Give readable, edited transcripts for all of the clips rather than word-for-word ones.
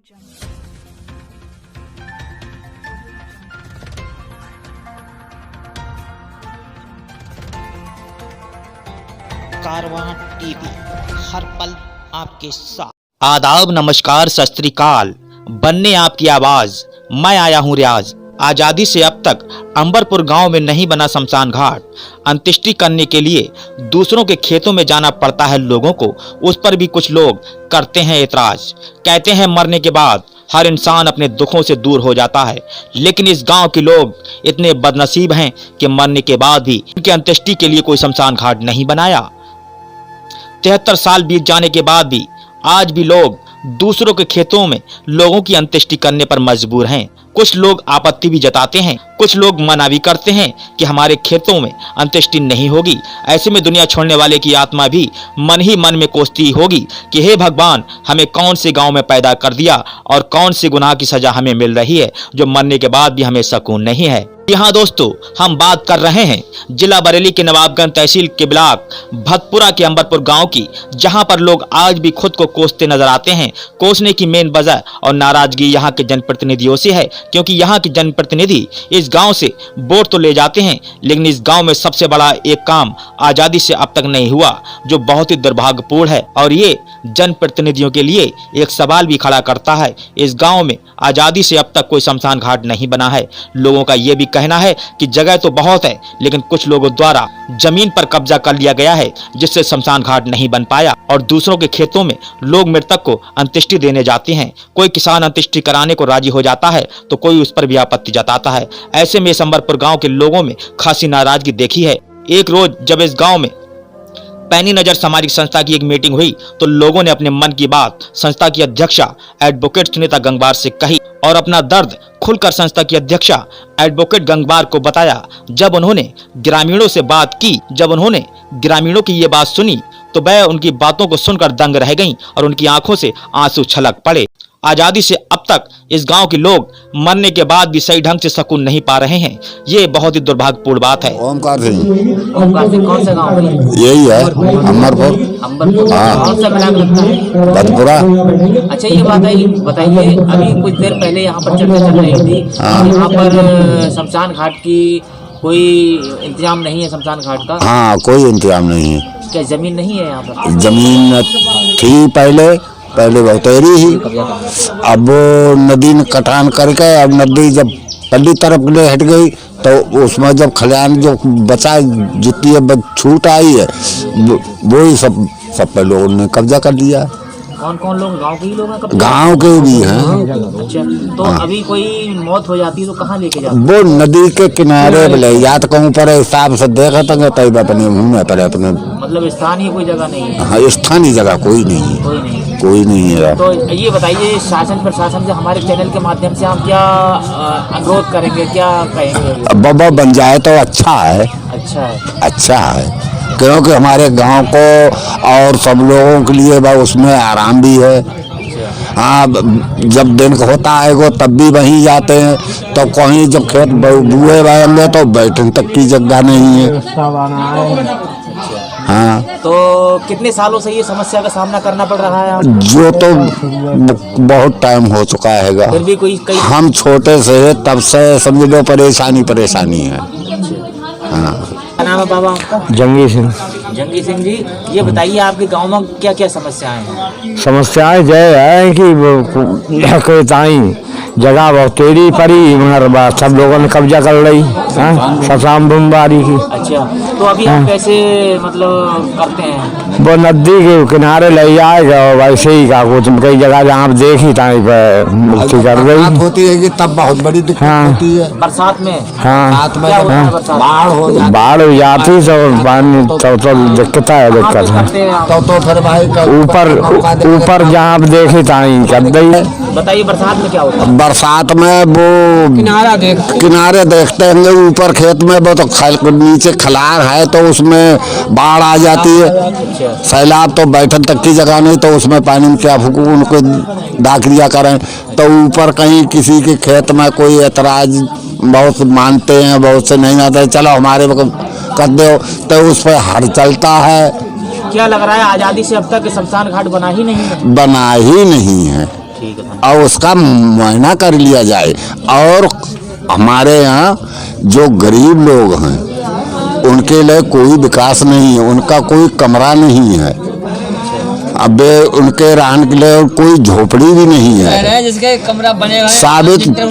कारवां TV, हर पल आपके साथ। आदाब, नमस्कार, सत श्री अकाल। बनने आपकी आवाज, मैं आया हूँ रियाज। आज़ादी से अब तक अंबरपुर गांव में नहीं बना शमशान घाट। अंत्येष्टि करने के लिए दूसरों के खेतों में जाना पड़ता है लोगों को। उस पर भी कुछ लोग करते हैं ऐतराज। कहते हैं मरने के बाद हर इंसान अपने दुखों से दूर हो जाता है, लेकिन इस गांव के लोग इतने बदनसीब हैं कि मरने के बाद भी उनके अंत्येष्टि के लिए कोई शमशान घाट नहीं बनाया। 73 साल बीत जाने के बाद भी आज भी लोग दूसरों के खेतों में लोगों की अंत्येष्टि करने पर मजबूर हैं। कुछ लोग आपत्ति भी जताते हैं, कुछ लोग मना भी करते हैं कि हमारे खेतों में अंत्येष्टि नहीं होगी। ऐसे में दुनिया छोड़ने वाले की आत्मा भी मन ही मन में कोसती होगी कि हे भगवान, हमें कौन से गांव में पैदा कर दिया और कौन से गुनाह की सजा हमें मिल रही है जो मरने के बाद भी हमें सुकून नहीं है। यहाँ दोस्तों, हम बात कर रहे हैं जिला बरेली के नवाबगंज तहसील के ब्लॉक भतपुरा के अंबरपुर गांव की, जहां पर लोग आज भी खुद को कोसते नजर आते हैं। कोसने की मेन वजह और नाराजगी यहाँ के जनप्रतिनिधियों से है, क्योंकि यहाँ के जनप्रतिनिधि इस गांव से वोट तो ले जाते हैं, लेकिन इस गांव में सबसे बड़ा एक काम आजादी से अब तक नहीं हुआ, जो बहुत ही दुर्भाग्यपूर्ण है। और ये जनप्रतिनिधियों के लिए एक सवाल भी खड़ा करता है। इस गांव में आजादी से अब तक कोई शमशान घाट नहीं बना है। लोगों का ये भी कहना है कि जगह तो बहुत है, लेकिन कुछ लोगों द्वारा जमीन पर कब्जा कर लिया गया है, जिससे शमशान घाट नहीं बन पाया। और दूसरों के खेतों में लोग मृतक को अंत्येष्टि देने जाते हैं। कोई किसान अंत्येष्टि कराने को राजी हो जाता है तो कोई उस पर भी आपत्ति जताता है। ऐसे में अंबरपुर गांव के लोगों में खासी नाराजगी देखी है। एक रोज जब इस गांव में पैनी नजर सामाजिक संस्था की एक मीटिंग हुई तो लोगों ने अपने मन की बात संस्था की अध्यक्षा एडवोकेट सुनीता गंगवार से कही और अपना दर्द खुलकर संस्था की अध्यक्षा एडवोकेट गंगवार को बताया। जब उन्होंने ग्रामीणों की ये बात सुनी तो वह उनकी बातों को सुनकर दंग रह गईं और उनकी आंखों से आंसू छलक पड़े। आजादी से अब तक इस गांव के लोग मरने के बाद भी सही ढंग से सुकून नहीं पा रहे हैं। ये बहुत ही दुर्भाग्यपूर्ण बात है। ओमकार सिंह, कौन सा गाँव है? यही है अमरपुर। कौन सा ब्लॉक लगता है? भतपुरा। अच्छा, ये बताइए, अभी कुछ देर पहले यहाँ पर चर्चा चल रही थी, यहाँ पर शमशान घाट की कोई इंतजाम नहीं है। शमशान घाट का हाँ, कोई इंतजाम नहीं है। क्या जमीन नहीं है यहाँ पर? जमीन थी पहले बहुतेरी ही, अब नदी ने कटान करके अब नदी जब पल्ली तरफ ले हट गई तो उसमें जब खलियान जो बचा जितनी अब छूट आई है वो ही सब पे लोगों ने कब्जा कर लिया। कौन कौन लोग? गांव के ही लोग हैं? गांव के भी हैं। अच्छा, तो अभी कोई मौत हो जाती है तो कहाँ लेके जाते? वो नदी के किनारे बोले या तो कहूँ पर हिसाब से देखा तंगे तब अपने घूमे पर अपने, मतलब स्थानीय कोई जगह नहीं है? हाँ, स्थानीय जगह कोई नहीं है, कोई नहीं है। तो ये बताइए, शासन प्रशासन से हमारे चैनल के माध्यम से हम क्या अनुरोध करेंगे, क्या कहेंगे? बाबा बन जाए तो अच्छा है। अच्छा है क्योंकि हमारे गांव को और सब लोगों के लिए उसमें आराम भी है। हाँ, जब दिन होता है वो तब भी वहीं जाते हैं, तो कहीं जब खेत बुए बाएंगे तो बैठने तक की जगह नहीं है। हाँ, तो कितने सालों से ये समस्या का सामना करना पड़ रहा है? जो तो बहुत टाइम हो चुका है। फिर भी हम छोटे से तब से समझ लो परेशानी है। हाँ। क्या नाम है बाबा आपका? जंगी सिंह जी, ये बताइए आपके गांव में क्या क्या समस्याएं हैं? समस्याएं जय है कि जगह बहुत टेढ़ी पड़ी, मगर सब लोगों ने कब्जा कर ली शमशान बमबारी की। अच्छा, तो अभी आप कैसे मतलब करते हैं? वो नदी के किनारे ले जाएगा और वैसे ही का कुछ कई जगह जहाँ आप देखी मुक्ति कर गई होती है कि तब बहुत बड़ी दिक्कत होती है। बरसात में? हाँ, बाढ़ हो जाती तो पानी तो दिक्कत है। तो फिर भाई ऊपर जहाँ आप देखी कर गई। बताइए बरसात में क्या होता है? बरसात में वो किनारे देखते हैं ऊपर खेत में, वो तो नीचे खलार है तो उसमें बाढ़ आ जाती है। सैलाब तो बैठन तक की जगह नहीं, तो उसमें पानी में क्या फूकू उनको दाखिलिया करें। तो ऊपर कहीं किसी के खेत में कोई एतराज बहुत से मानते हैं, बहुत से नहीं मानते, चलो हमारे कर दो, तो उस पर हर चलता है। क्या लग रहा है आजादी से अब तक शमशान घाट बना ही नहीं है? बना ही नहीं है। ठीक है। और उसका मुआयना कर लिया जाए। और हमारे यहाँ जो गरीब लोग हैं उनके लिए कोई विकास नहीं है, उनका कोई कमरा नहीं है, अब उनके रहने के लिए कोई झोपड़ी भी नहीं है, जिसके कमरा बनेगा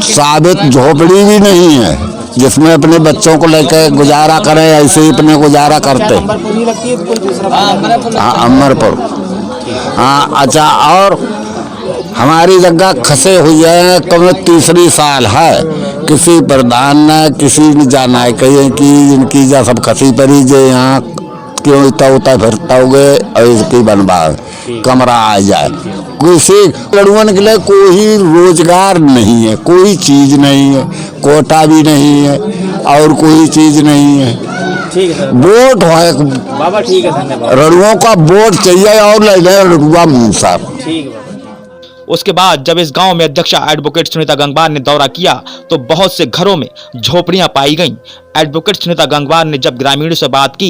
साबित झोपड़ी भी नहीं है जिसमें अपने बच्चों को लेकर गुजारा करें। ऐसे ही अपने गुजारा करते। हाँ, अमरपुर। हाँ, अच्छा। और हमारी जगह खसे हुई है, कम तीसरी साल है, किसी प्रधान ने किसी ने जाना है कहीं कि इनकी जा सब खसी परी जे यहाँ क्यों इतना उता फिरता हो गए और इसकी बनवा कमरा आ जाए। किसी लड़ुअन के लिए कोई रोजगार नहीं है, कोई चीज नहीं है, कोटा भी नहीं है और कोई चीज नहीं है। ठीक है वोट है बाबा, ठीक है, धन्यवाद। रड़ुओं का वोट चाहिए और ले लें रड़ुआ साहब। ठीक है बाबा। उसके बाद जब इस गांव में अध्यक्षा एडवोकेट सुनीता गंगवार ने दौरा किया तो बहुत से घरों में झोपड़ियां पाई गईं। एडवोकेट सुनीता गंगवार ने जब ग्रामीणों से बात की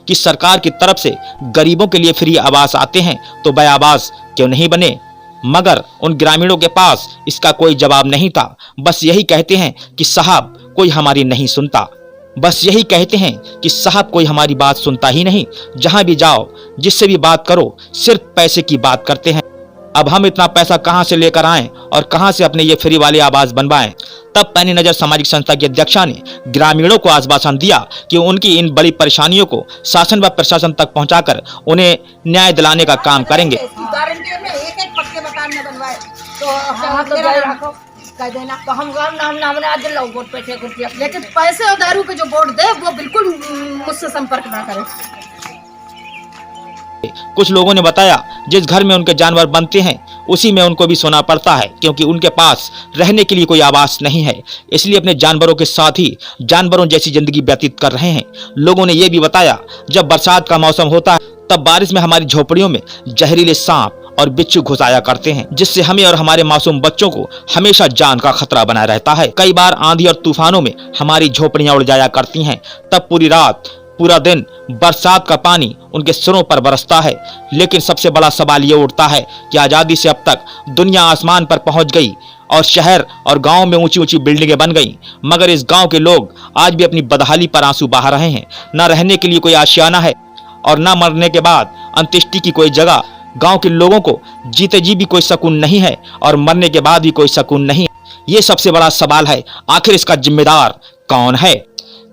कि सरकार की तरफ से गरीबों के लिए फ्री आवास आते हैं तो वह आवास क्यों नहीं बने, मगर उन ग्रामीणों के पास इसका कोई जवाब नहीं था। बस यही कहते हैं कि साहब कोई हमारी नहीं सुनता, बस यही कहते हैं कि साहब कोई हमारी बात सुनता ही नहीं। जहां भी जाओ, जिससे भी बात करो, सिर्फ पैसे की बात करते हैं। अब हम इतना पैसा कहां से लेकर आएं और कहां से अपने ये फ्री वाले आवास बनवाएं। तब पैनी नजर सामाजिक संस्था की अध्यक्षा ने ग्रामीणों को आश्वासन दिया कि उनकी इन बड़ी परेशानियों को शासन व प्रशासन तक पहुंचाकर उन्हें न्याय दिलाने का काम करेंगे। लेकिन पैसे और दारू पे जो वोट दे वो बिल्कुल मुझसे संपर्क ना करे। कुछ लोगों ने बताया जिस घर में उनके जानवर बनते हैं उसी में उनको भी सोना पड़ता है, क्योंकि उनके पास रहने के लिए कोई आवास नहीं है, इसलिए अपने जानवरों के साथ ही जानवरों जैसी जिंदगी व्यतीत कर रहे हैं। लोगों ने यह भी बताया जब बरसात का मौसम होता है तब बारिश में हमारी झोपड़ियों में जहरीले सांप और बिच्छू घुस आया करते हैं, जिससे हमें और हमारे मासूम बच्चों को हमेशा जान का खतरा बना रहता है। कई बार आंधी और तूफानों में हमारी झोपड़ियां उड़ जाया करती हैं, तब पूरी रात पूरा दिन बरसात का पानी उनके सिरों पर बरसता है। लेकिन सबसे बड़ा सवाल ये उठता है कि आजादी से अब तक दुनिया आसमान पर पहुंच गई और शहर और गांव में ऊंची ऊंची बिल्डिंगें बन गई, मगर इस गांव के लोग आज भी अपनी बदहाली पर आंसू बहा रहे हैं। न रहने के लिए कोई आशियाना है और न मरने के बाद अंत्येष्टि की कोई जगह। गांव के लोगों को जीते जी भी कोई सुकून नहीं है और मरने के बाद भी कोई सुकून नहीं है। ये सबसे बड़ा सवाल है, आखिर इसका जिम्मेदार कौन है।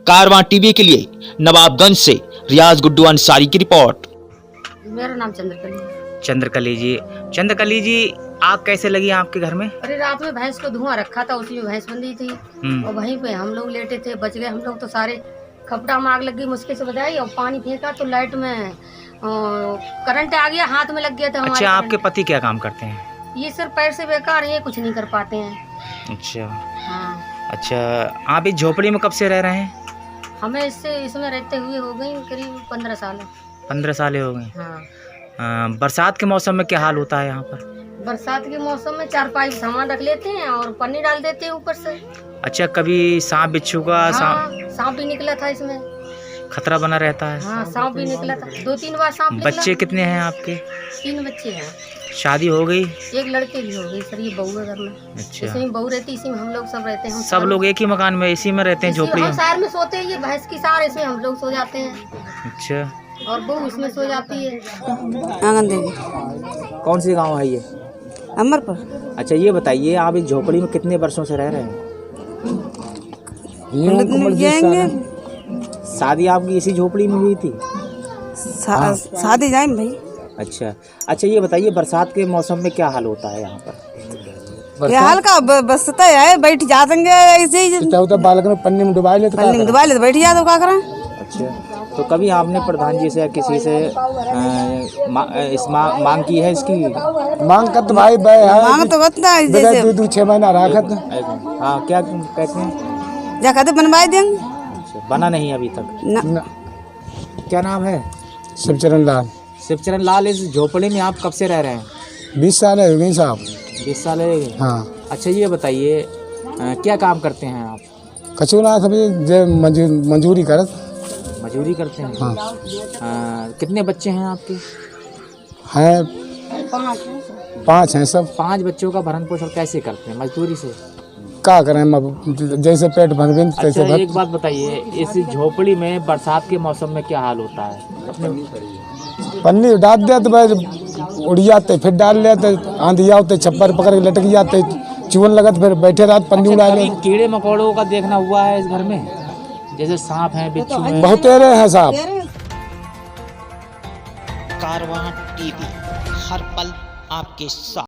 कारवां टीवी के लिए नवाबगंज से रियाज गुड्डू अंसारी की रिपोर्ट। मेरा नाम चंद्रकली। चंद्रकली जी आग कैसे लगी आपके घर में? अरे रात में भैंस को धुआं रखा था, उसी में भैंस बंधी थी और वहीं पे हम लोग लेटे थे, बच गए हम लोग तो सारे। खपड़ा में आग लग गई, मुश्किल से बचाई और पानी फेंका तो लाइट में करंट आ गया, हाथ में लग गया था हमारे। अच्छा, आपके पति क्या काम करते हैं? ये सर पैर से बेकार है, कुछ नहीं कर पाते हैं। अच्छा हाँ। अच्छा, आप इस झोपड़ी में कब से रह रहे हैं? हमें इसमें रहते हुए हो गई करीब 15 साल। 15 साल हो गए। हाँ। बरसात के मौसम में क्या हाल होता है यहाँ पर? बरसात के मौसम में 4-5 सामान रख लेते हैं और पन्नी डाल देते हैं ऊपर से। अच्छा, कभी सांप बिच्छू का सांप भी निकला था इसमें, खतरा बना रहता है? हाँ, सांप भी निकला था, 2-3 बार सांप निकला। बच्चे कितने हैं आपके? 3 बच्चे हैं। शादी हो गई? एक लड़के की हो गई सर, ये बहू है घर में। अच्छा, इसमें बहू रहती, इसी में हम लोग सब रहते हैं। सब लोग एक ही मकान में इसी में रहते हैं झोपड़ी में? शहर में सोते हैं, ये भैंस की सार इसमें हम लोग सो जाते हैं। अच्छा, और बहू इसमें सो जाती है। आंगन देवी। कौन सी गांव है ये? अमरपुर। अच्छा, ये बताइए आप इस झोपड़ी में कितने वर्षों से रह रहे हैं? शादी आपकी इसी झोपड़ी में हुई थी? शादी जाए भाई। अच्छा, ये बताइए बरसात के मौसम में क्या हाल होता है यहाँ पर? ये हाल का बसता है, बैठ जाते ऐसे ही बालक में पन्नी में डुबा ले तो बैठ जा तो क्या करें। अच्छा, तो कभी आपने प्रधान जी से या किसी से इस मांग की है इसकी? मांग कर तो भाई मांग तो करता है जैसे 2-6 महीना राखत। हाँ, क्या कहते हैं? जा कहते बनवाए देंगे। अच्छा, बना नहीं अभी तक ना। क्या नाम है? शिवचरण लाल। शिवचरण लाल, इस झोपड़ी में आप कब से रह रहे हैं? 20 साल हो गई साहब। 20 साल है? हाँ। अच्छा, ये बताइए क्या काम करते हैं आप? कछु ना, मंजूरी करत। मजदूरी करते हैं? हाँ। कितने बच्चे हैं आपके? हैं 5 हैं सब। 5 बच्चों का भरण पोषण कैसे करते हैं? मजदूरी से? क्या करें जैसे पेट भर बिन तैसे अच्छा, भर। एक बात बताइए, इस झोपड़ी में बरसात के मौसम में क्या हाल होता है? पन्नी डाल दिया तो भाई उड़ जाते, फिर डाल लेते, आंधी आते, छप्पर पकड़ के लटक जाते, चूहन लगत, फिर बैठे रात पन्नी उड़ा कभी ले। कीड़े मकोड़ों का देखना हुआ है इस घर में? जैसे सांप है, बिच्छू है? बहुत तेरे हैं साहब। कारवां टीवी, हर पल आपके साथ।